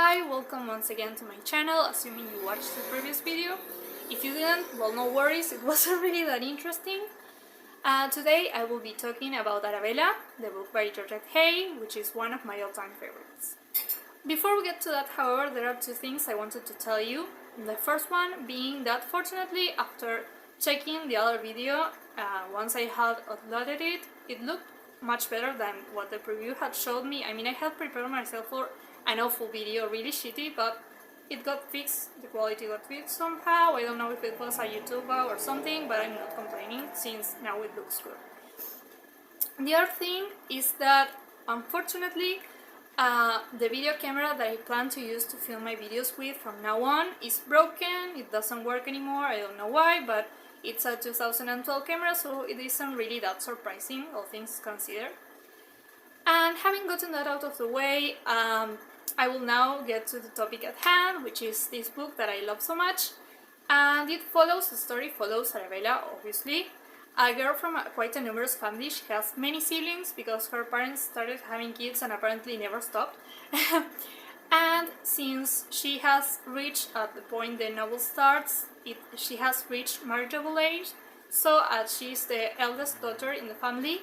Hi, welcome once again to my channel, assuming you watched the previous video. If you didn't, well, no worries, it wasn't really that interesting. Today I will be talking about Arabella, the book by Georgette Hay, which is one of my all-time favorites. Before we get to that, however, there are two things I wanted to tell you. The first one being that fortunately, after checking the other video, once I had uploaded it, it looked much better than what the preview had showed me. I mean, I had prepared myself for an awful video, really shitty, but it got fixed, the quality got fixed somehow. I don't know if it was a YouTube bug or something, but I'm not complaining since now it looks good. The other thing is that, unfortunately, the video camera that I plan to use to film my videos with from now on is broken. It doesn't work anymore, I don't know why, but it's a 2012 camera, so it isn't really that surprising, all things considered. And having gotten that out of the way, I will now get to the topic at hand, which is this book that I love so much. And the story follows Arabella, obviously, a girl from quite a numerous family. She has many siblings because her parents started having kids and apparently never stopped. And since she has reached, at the point the novel starts, she has reached marriageable age, so as she is the eldest daughter in the family,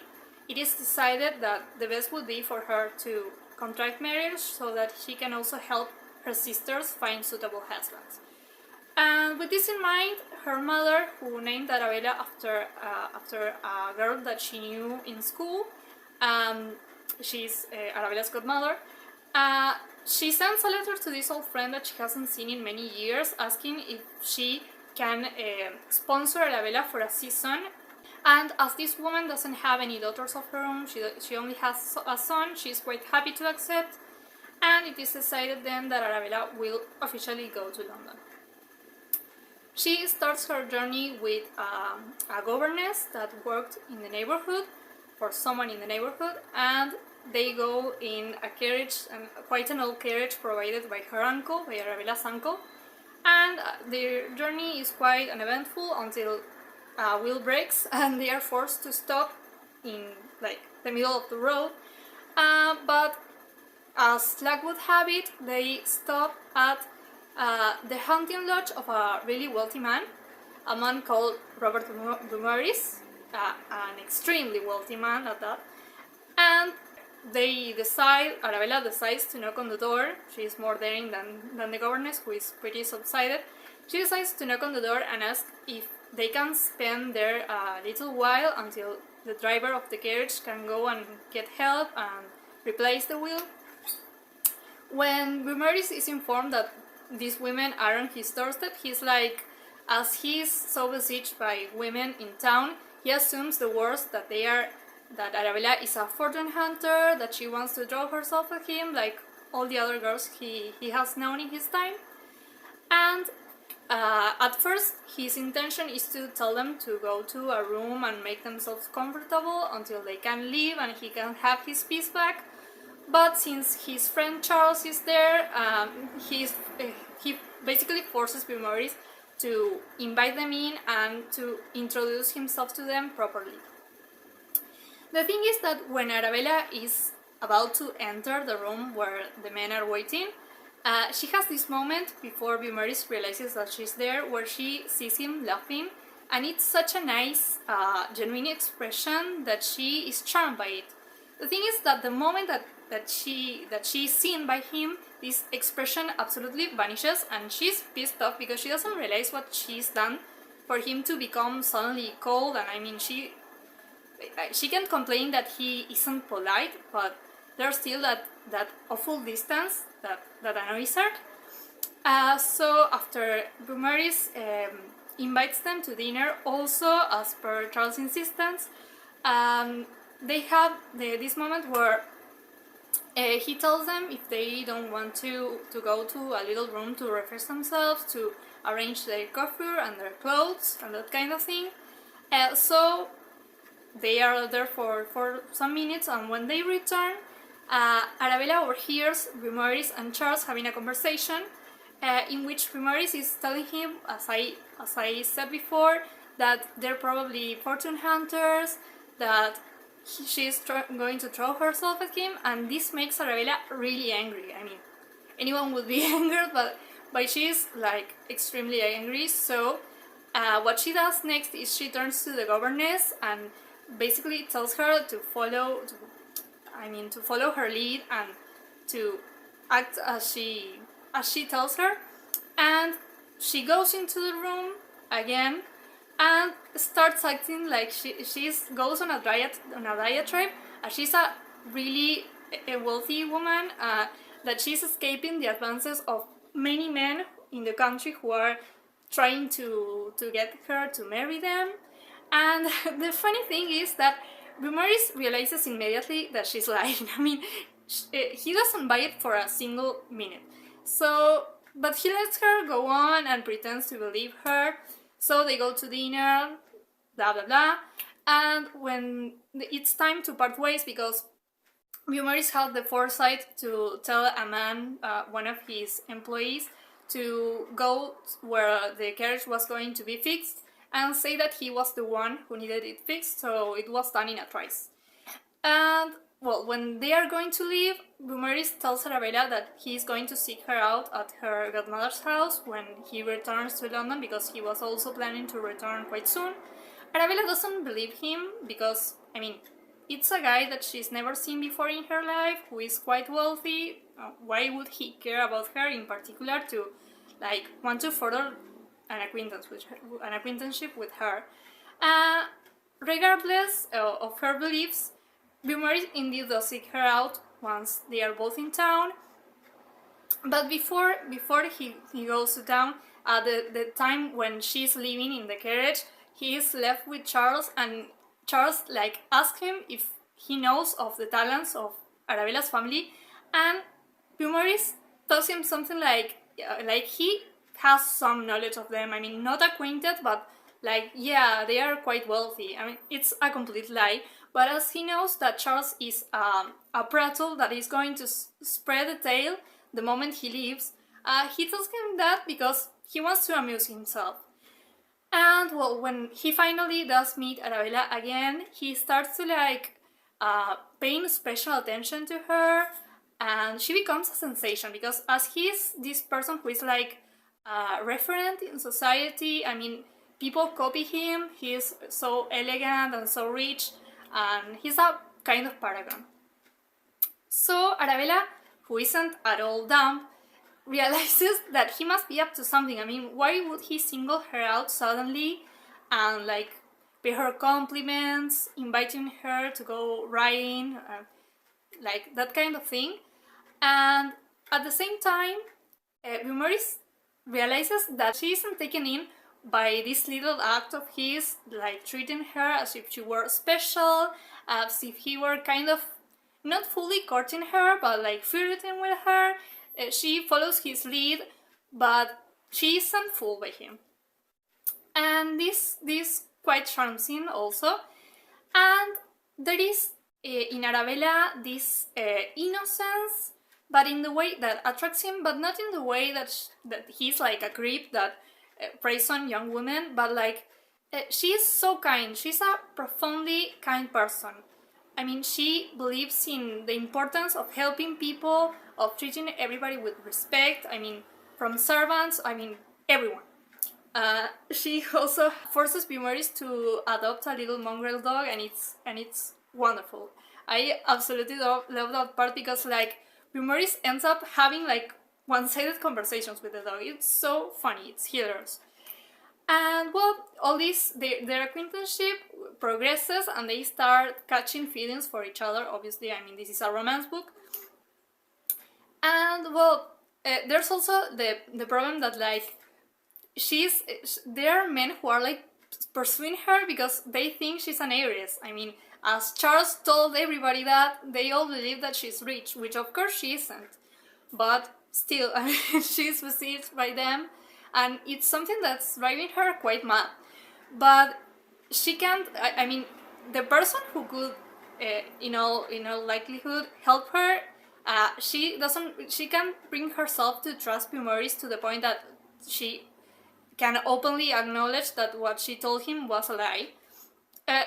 it is decided that the best would be for her to contract marriage so that she can also help her sisters find suitable husbands. And with this in mind, her mother, who named Arabella after a girl that she knew in school, she's Arabella's godmother, she sends a letter to this old friend that she hasn't seen in many years, asking if she can sponsor Arabella for a season. And as this woman doesn't have any daughters of her own, she only has a son, she's quite happy to accept, and it is decided then that Arabella will officially go to London. She starts her journey with a governess that worked in the neighborhood, for someone in the neighborhood, and they go in a carriage, quite an old carriage provided by her uncle, by Arabella's uncle, and their journey is quite uneventful until a wheel breaks and they are forced to stop in the middle of the road. But as luck would have it, they stop at the hunting lodge of a really wealthy man, a man called Robert Dumouris, an extremely wealthy man at that. And Arabella decides to knock on the door. She is more daring than the governess, who is pretty subsided. She decides to knock on the door and ask if they can spend there a little while until the driver of the carriage can go and get help and replace the wheel. When Dumouris is informed that these women are on his doorstep, he's like, as he's so besieged by women in town, he assumes the worst, that Arabella is a fortune hunter, that she wants to draw herself at him like all the other girls he has known in his time. And at first his intention is to tell them to go to a room and make themselves comfortable until they can leave and he can have his peace back. But since his friend Charles is there, he basically forces Dumouris to invite them in and to introduce himself to them properly. The thing is that when Arabella is about to enter the room where the men are waiting, she has this moment before Dumouris realizes that she's there, where she sees him laughing, and it's such a nice, genuine expression that she is charmed by it. The thing is that the moment that she is seen by him, this expression absolutely vanishes, and she's pissed off because she doesn't realize what she's done for him to become suddenly cold. And I mean, she can complain that he isn't polite, but there's still that awful distance that annoys her. So after Dumouris invites them to dinner, also as per Charles' insistence, they have this moment where he tells them if they don't want to go to a little room to refresh themselves, to arrange their coiffure and their clothes and that kind of thing. So they are there for some minutes, and when they return, Arabella overhears Dumouris and Charles having a conversation in which Dumouris is telling him, as I said before, that they're probably fortune hunters, that she's going to throw herself at him, and this makes Arabella really angry. I mean, anyone would be angered, but she's like extremely angry. So what she does next is she turns to the governess and basically tells her to follow her lead and to act as she tells her. And she goes into the room again and starts acting like she goes on a diatribe. She's a really a wealthy woman, that she's escaping the advances of many men in the country who are trying to get her to marry them. And the funny thing is that Vimeris realizes immediately that she's lying. I mean, he doesn't buy it for a single minute. So, but he lets her go on and pretends to believe her. So they go to dinner, blah blah blah. And when it's time to part ways, because Vimeris had the foresight to tell a man, one of his employees, to go where the carriage was going to be fixed and say that he was the one who needed it fixed, so it was done in a trice. And, well, when they are going to leave, Vimeris tells Arabella that he is going to seek her out at her godmother's house when he returns to London, because he was also planning to return quite soon. Arabella doesn't believe him because, I mean, it's a guy that she's never seen before in her life, who is quite wealthy. Why would he care about her in particular to, like, want to further an acquaintanceship with her? Regardless of her beliefs, Vimeris indeed does seek her out once they are both in town. But before he goes to town, at the time when she's leaving in the carriage, he is left with Charles, and Charles like asks him if he knows of the talents of Arabella's family, and Vimeris tells him something like he has some knowledge of them. I mean, not acquainted, but like, yeah, they are quite wealthy. I mean, it's a complete lie. But as he knows that Charles is a prattle that is going to spread the tale the moment he leaves, he tells him that because he wants to amuse himself. And, well, when he finally does meet Arabella again, he starts to like paying special attention to her, and she becomes a sensation because as he's this person who is like a referent in society, I mean, people copy him, he's so elegant and so rich, and he's a kind of paragon. So Arabella, who isn't at all dumb, realizes that he must be up to something. I mean, why would he single her out suddenly and like pay her compliments, inviting her to go riding, like that kind of thing? And at the same time, Vimeris realizes that she isn't taken in by this little act of his, like treating her as if she were special, as if he were kind of not fully courting her, but like flirting with her. She follows his lead, but she isn't fooled by him. And this quite charms him also. And there is in Arabella this innocence, but in the way that attracts him, but not in the way that he's like a creep that preys on young women, but like she is so kind. She's a profoundly kind person. I mean, she believes in the importance of helping people, of treating everybody with respect. I mean, from servants, I mean, everyone. She also forces Vimeris to adopt a little mongrel dog, and it's wonderful. I absolutely love that part because like Vimeris ends up having like one-sided conversations with the dog. It's so funny. It's hilarious. And, well, all this, their acquaintanceship progresses and they start catching feelings for each other. Obviously, I mean, this is a romance book. And, well, there's also the problem that, like, there are men who are, like, pursuing her because they think she's an heiress. I mean, as Charles told everybody that, they all believe that she's rich, which of course she isn't. But still, I mean, she's besieged by them. And it's something that's driving her quite mad. But she can't, I mean, the person who could, in all likelihood, help her, she can't bring herself to trust Vimeris to the point that she can openly acknowledge that what she told him was a lie.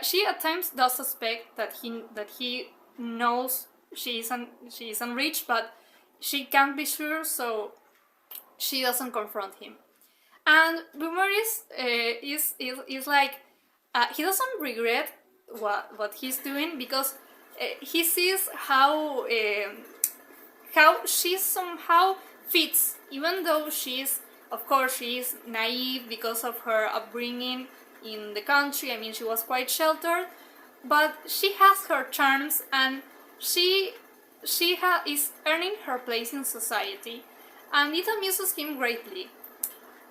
She at times does suspect that he knows she isn't rich, but she can't be sure, so she doesn't confront him. And Boomer's is like he doesn't regret what he's doing, because he sees how she somehow fits, even though she's, of course, she is naive because of her upbringing in the country. I mean, she was quite sheltered, but she has her charms, and she is earning her place in society, and it amuses him greatly.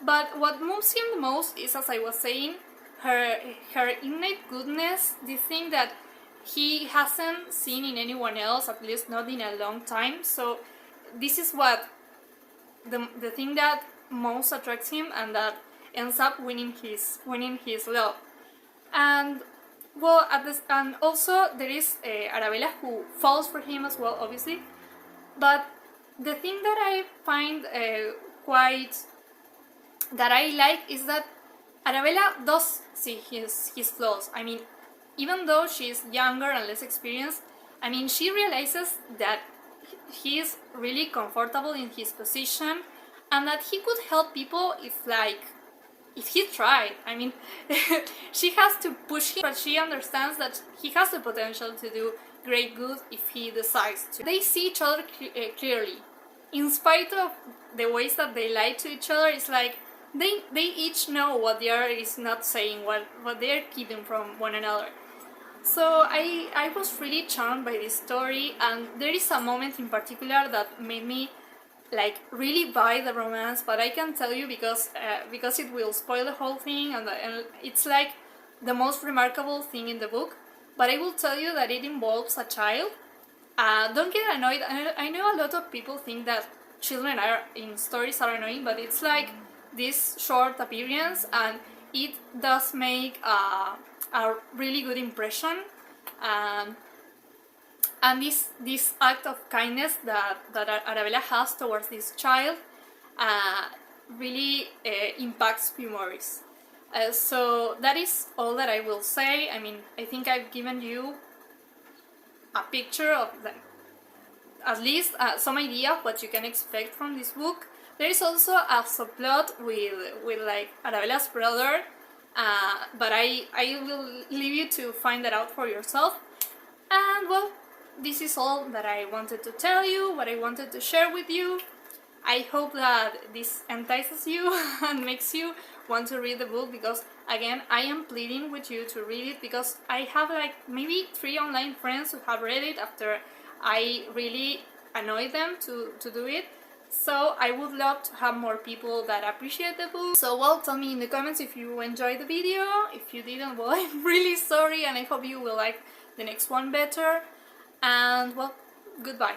But what moves him the most is, as I was saying, her innate goodness, the thing that he hasn't seen in anyone else, at least not in a long time. So this is what the thing that most attracts him, and that ends up winning his love. And well, and also there is Arabella, who falls for him as well, obviously. But the thing that I find that I like is that Arabella does see his flaws. I mean, even though she's younger and less experienced, I mean, she realizes that he is really comfortable in his position, and that he could help people if he tried. I mean, she has to push him, but she understands that he has the potential to do great good if he decides to. They see each other clearly. In spite of the ways that they lie to each other, it's like they each know what the other is not saying, what they are keeping from one another. So I was really charmed by this story, and there is a moment in particular that made me like really buy the romance, but I can tell you because it will spoil the whole thing, and it's like the most remarkable thing in the book. But I will tell you that it involves a child. Don't get annoyed. I know a lot of people think that children in stories are annoying, but it's like this short appearance, and it does make a really good impression. And this act of kindness that Arabella has towards this child really impacts Morris. So that is all that I will say. I mean, I think I've given you a picture of at least some idea of what you can expect from this book. There is also a subplot with like Arabella's brother, but I will leave you to find that out for yourself. And well, this is all that I wanted to tell you, what I wanted to share with you. I hope that this entices you and makes you want to read the book, because again, I am pleading with you to read it, because I have like maybe 3 online friends who have read it after I really annoyed them to do it. So I would love to have more people that appreciate the book. So well, tell me in the comments if you enjoyed the video. If you didn't, well, I'm really sorry, and I hope you will like the next one better. And well, goodbye.